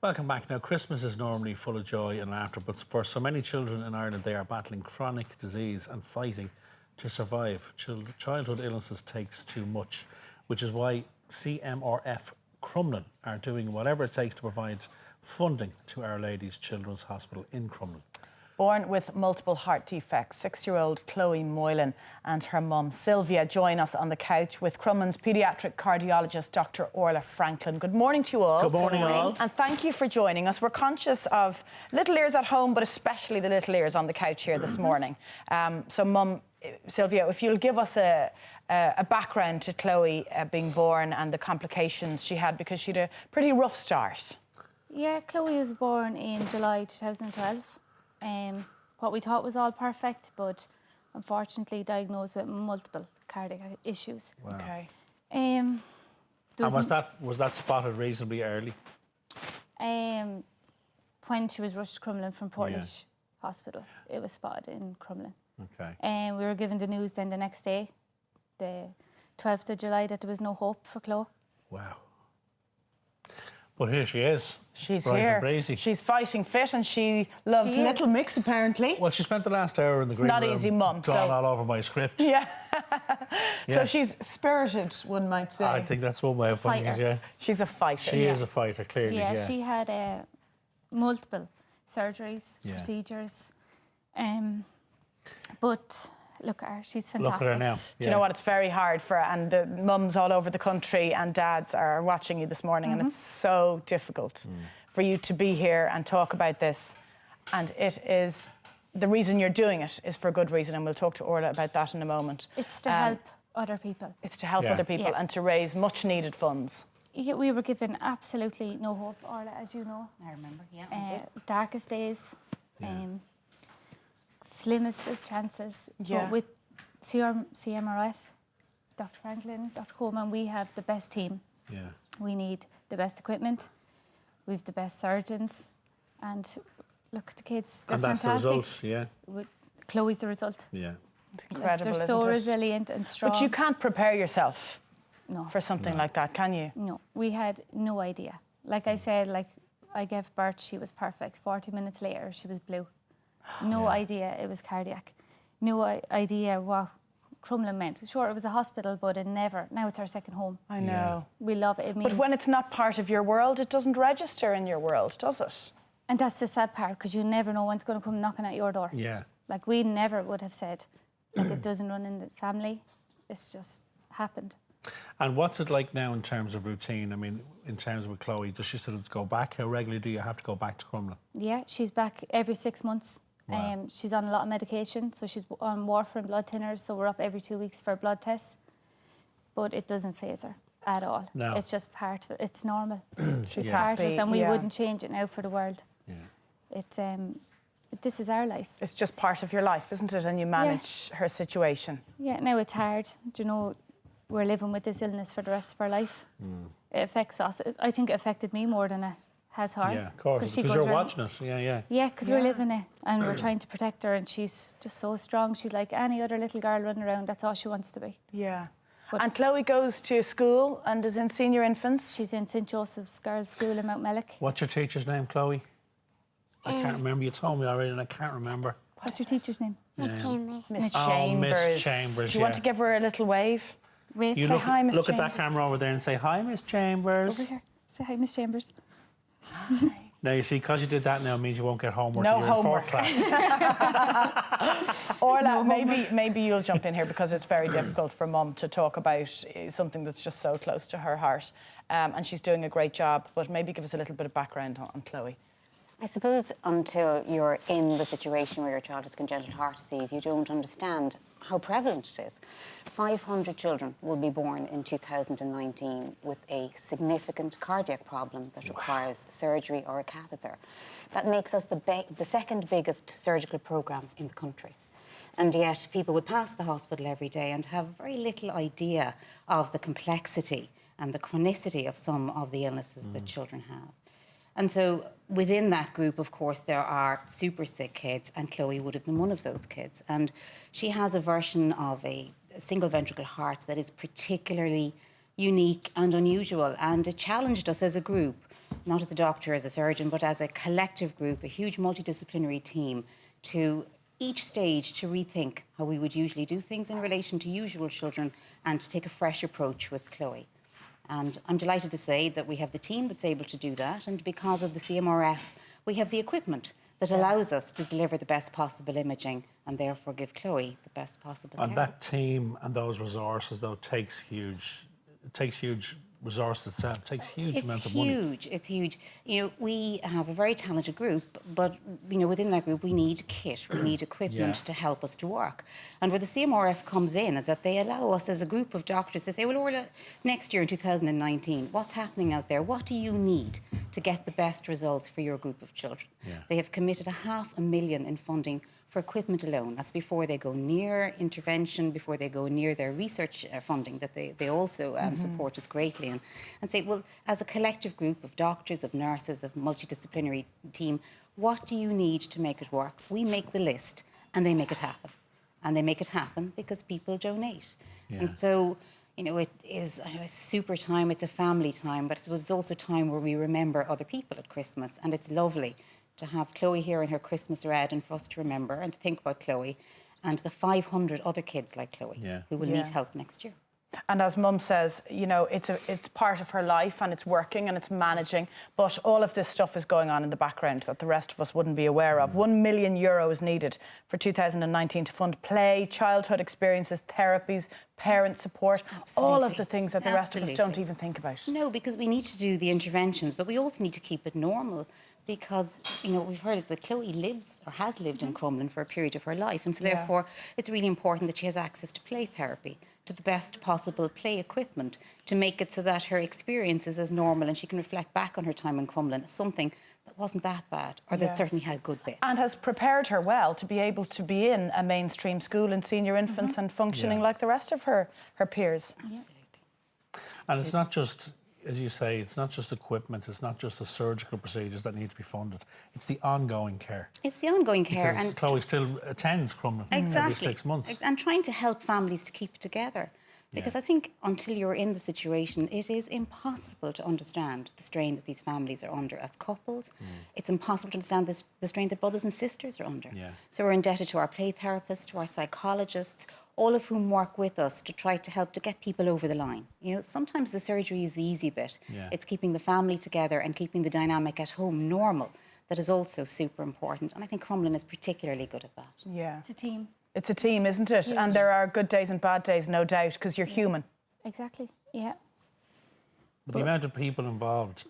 Welcome back. Now, Christmas is normally full of joy and laughter, but for so many children in Ireland, they are battling chronic disease and fighting to survive. Childhood illnesses takes too much, which is why CMRF Crumlin are doing whatever it takes to provide funding to Our Lady's Children's Hospital in Crumlin. Born with multiple heart defects, 6-year-old Chloe Moylan and her mum Sylvia join us on the couch with Crumlin's paediatric cardiologist, Dr. Orla Franklin. Good morning to you all. Good morning, all. And thank you for joining us. We're conscious of little ears at home, but especially the little ears on the couch here this morning. So, Mum, Sylvia, if you'll give us a background to Chloe being born and the complications she had, because she had a pretty rough start. Yeah, Chloe was born in July 2012. What we thought was all perfect, but unfortunately diagnosed with multiple cardiac issues. Wow. Okay. And was that spotted reasonably early? When she was rushed to Crumlin from Portlaoise Hospital, it was spotted in Crumlin. Okay. We were given the news then the next day, the 12th of July, that there was no hope for Chloe. Wow. But here she is. She's bright here. And breezy. She's fighting fit and she loves Little Mix, apparently. Well, she spent the last hour in the green room. Not easy, Mum. Drawn all over my script. Yeah. Yeah. So she's spirited, one might say. I think that's one way of putting it, yeah. She's a fighter. She is a fighter, clearly, Yeah, she had multiple surgeries, Yeah. procedures. But look at her, she's fantastic. Look at her now. Do you know what? It's very hard for, and the mums all over the country and dads are watching you this morning, and it's so difficult for you to be here and talk about this. And it is, the reason you're doing it is for a good reason, and we'll talk to Orla about that in a moment. It's to help other people. It's to help other people and to raise much needed funds. Yeah, we were given absolutely no hope, Orla, as you know. I remember, yeah, I did. Darkest days, slimmest of chances. Yeah. But with CMRF, Dr. Franklin, Dr. Coleman, we have the best team. Yeah. We need the best equipment. We've the best surgeons. And look at the kids, they're And that's fantastic. the result, yeah. Chloe's the result. Yeah. Incredible, They're isn't so it? resilient and strong. But you can't prepare yourself No. for something like that, can you? No, we had no idea. Like I said, like I gave birth, she was perfect. 40 minutes later, she was blue. No idea it was cardiac. No idea what Crumlin meant. Sure, it was a hospital, but it never. Now it's our second home. I know. We love it. It means, But when it's not part of your world, it doesn't register in your world, does it? and that's the sad part, because you never know when it's going to come knocking at your door. Yeah. Like we never would have said, like it doesn't run in the family. It's just happened. And what's it like now in terms of routine? I mean, in terms of Chloe, does she sort of go back? How regularly do you have to go back to Crumlin? Yeah, she's back every 6 months. Wow. She's on a lot of medication, so she's on warfarin, blood thinners, so we're up every 2 weeks for blood tests. But it doesn't faze her at all. No. It's just part of it. It's normal. She's It's part of us, and we yeah. wouldn't change it now for the world. Yeah. It's this is our life. It's just part of your life, isn't it? And you manage her situation. Yeah, now it's hard. Do you know, we're living with this illness for the rest of our life. It affects us. I think it affected me more than it has her. Yeah, of course, she because goes you're around- watching it. Yeah, yeah. Yeah, because we're living it and we're trying to protect her, and she's just so strong. She's like any other little girl running around. That's all she wants to be. Yeah. But- And Chloe goes to school and is in senior infants. She's in St. Joseph's Girls' School in Mount Mellick. What's your teacher's name, Chloe? I can't remember. You told me already and I can't remember. What's your teacher's name? Miss Chambers. Miss Oh, Chambers. Miss Chambers, Do you want yeah. to give her a little wave? Wait, You Say look, hi, Miss look at that Chambers. camera over there and say, hi, Miss Chambers. over here. Say hi, Miss Chambers. Now, you see, because you did that now means you won't get homework No till you're homework. in fourth class. Orla, maybe you'll jump in here, because it's very difficult for Mum to talk about something that's just so close to her heart. And she's doing a great job, but maybe give us a little bit of background on Chloe. I suppose until you're in the situation where your child has congenital heart disease, you don't understand how prevalent it is. 500 children will be born in 2019 with a significant cardiac problem that requires surgery or a catheter. That makes us the second biggest surgical programme in the country. And yet people would pass the hospital every day and have very little idea of the complexity and the chronicity of some of the illnesses that children have. And so within that group, of course, there are super sick kids, and Chloe would have been one of those kids. And she has a version of a single ventricle heart that is particularly unique and unusual, and it challenged us as a group not as a doctor, as a surgeon, but as a collective group, a huge multidisciplinary team, to each stage to rethink how we would usually do things in relation to usual children and to take a fresh approach with Chloe. And I'm delighted to say that we have the team that's able to do that, and because of the CMRF, we have the equipment that allows us to deliver the best possible imaging and therefore give Chloe the best possible care. And that team and those resources, though, takes huge resources itself. It takes huge amounts of money. It's huge. You know, we have a very talented group, but you know, within that group, we need kit, we need equipment to help us to work. And where the CMRF comes in is that they allow us as a group of doctors to say, well, Orla, next year in 2019, what's happening out there? What do you need to get the best results for your group of children? They have committed $500,000 in funding for equipment alone. That's before they go near intervention, before they go near their research funding that they also support us greatly in. And say, well, as a collective group of doctors, of nurses, of multidisciplinary team, what do you need to make it work? We make the list and they make it happen. And they make it happen because people donate. And so, you know, it is a super time, it's a family time, but it was also a time where we remember other people at Christmas, and it's lovely to have Chloe here in her Christmas red and for us to remember and to think about Chloe and the 500 other kids like Chloe who will need help next year. And as Mum says, you know, it's part of her life and it's working and it's managing, but all of this stuff is going on in the background that the rest of us wouldn't be aware of. €1 million is needed for 2019 to fund play, childhood experiences, therapies, parent support, all of the things that the rest of us don't even think about. No, because we need to do the interventions, but we also need to keep it normal. Because, you know, we've heard is that Chloe lives or has lived in Crumlin for a period of her life. And so therefore, it's really important that she has access to play therapy, to the best possible play equipment, to make it so that her experience is as normal and she can reflect back on her time in Crumlin as something that wasn't that bad or that certainly had good bits. And has prepared her well to be able to be in a mainstream school in senior infants and functioning like the rest of her peers. Absolutely. And it's not just, as you say, it's not just equipment, it's not just the surgical procedures that need to be funded. It's the ongoing care. It's the ongoing care. Because and Chloe still attends Crumlin every 6 months. And trying to help families to keep it together. Because I think until you're in the situation, it is impossible to understand the strain that these families are under as couples. It's impossible to understand the strain that brothers and sisters are under. So we're indebted to our play therapists, to our psychologists, all of whom work with us to try to help to get people over the line. You know, sometimes the surgery is the easy bit. It's keeping the family together and keeping the dynamic at home normal that is also super important. And I think Crumlin is particularly good at that. Yeah. It's a team. It's a team, isn't it? Huge. And there are good days and bad days, no doubt, because you're human. Exactly, yeah. But the amount of people involved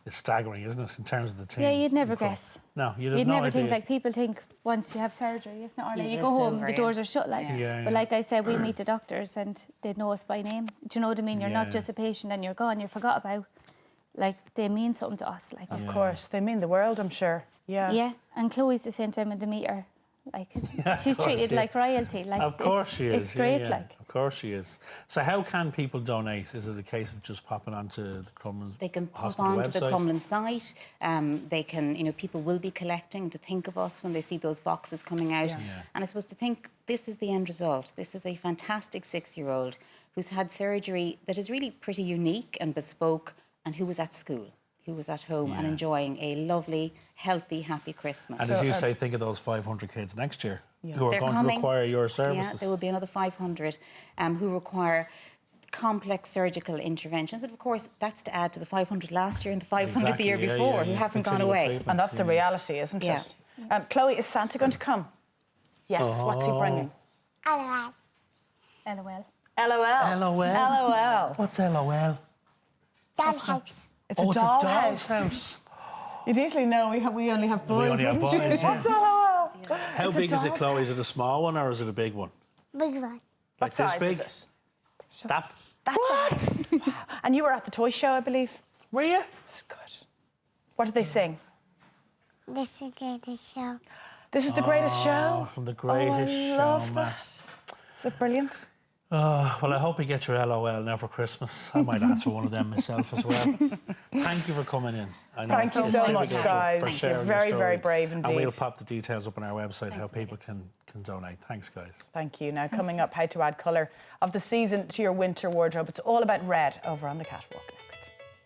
is staggering, isn't it, in terms of the team? Yeah, you'd never guess. No, you'd have You'd no never idea. think, like, people think once you have surgery, isn't it? Or like, you go it's home, over, the doors are shut, like. But like I said, we meet the doctors and they'd know us by name. Do you know what I mean? You're not just a patient and you're gone, you're forgot about. Like, they mean something to us. Like, Of course, they mean the world, I'm sure. Yeah. Yeah, and Chloe's the same time when they meet her. Like, she's treated like royalty. Like, of course she is. It's great, like. Of course she is. So how can people donate? Is it a case of just popping onto the Crumlin They can pop hospital onto the website? Crumlin site. They can, you know, people will be collecting to think of us when they see those boxes coming out. And I suppose to think this is the end result. This is a fantastic 6-year-old who's had surgery that is really pretty unique and bespoke and who was at school, who was at home and enjoying a lovely, healthy, happy Christmas. And as you say, think of those 500 kids next year who are They're going coming. to require your services. Yeah, there will be another 500 who require complex surgical interventions. And of course, that's to add to the 500 last year and the 500 the year before who haven't gone Continual away. treatments, And that's the reality, isn't it? Chloe, is Santa going to come? Yes. What's he bringing? LOL. LOL. LOL. LOL. What's LOL? Dollhouse. It's Oh, a it's a dollhouse. doll's house. You'd easily know we only have boys. We only have wouldn't you? boys, yeah. What's LOL? How It's a big is it, doll's Chloe? Is it a small one or is it a big one? Big one. Like What this size big? is it? Stop. That's it. And you were at the toy show, I believe. Were you? That's good. What did they sing? This is the greatest show. This is the greatest show. From the greatest I show, love Matt. that. Is it brilliant? Well, I hope you get your LOL now for Christmas. I might ask for one of them myself as well. Thank you for coming in. I know Thank you it's so difficult much, guys. for Thank you. sharing your Very, story. very brave And indeed. we'll pop the details up on our website how people can donate. Thanks, guys. Thank you. Now, coming up, how to add colour of the season to your winter wardrobe. It's all about red over on the catwalk.